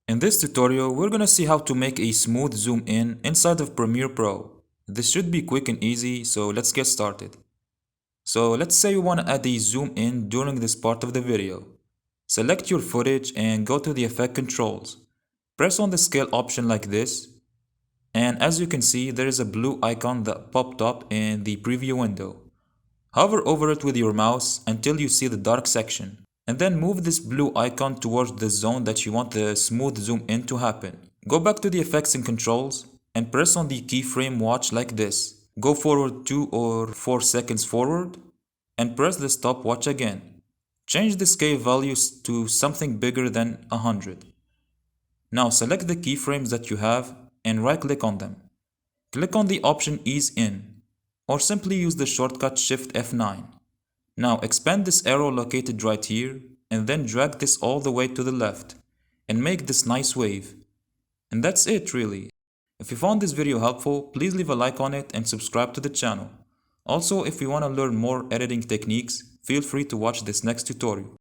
In this tutorial, we're gonna see how to make a smooth zoom in inside of Premiere Pro. This should be quick and easy, so let's get started. So let's say you wanna add a zoom in during this part of the video. Select your footage and go to the effect controls. Press on the scale option like this, and as you can see, there is a blue icon that popped up in the preview window. Hover over it with your mouse until you see the dark section, and then move this blue icon towards the zone that you want the smooth zoom in to happen. Go back to the effects and controls and press on the keyframe watch like this. Go forward 2 or 4 seconds forward and press the stopwatch again. Change the scale values to something bigger than 100. Now select the keyframes that you have and right click on them. Click on the option Ease In, or simply use the shortcut Shift F9. Now expand this arrow located right here and then drag this all the way to the left and make this nice wave. And that's it really. If you found this video helpful, please leave a like on it and subscribe to the channel. Also, if you want to learn more editing techniques, feel free to watch this next tutorial.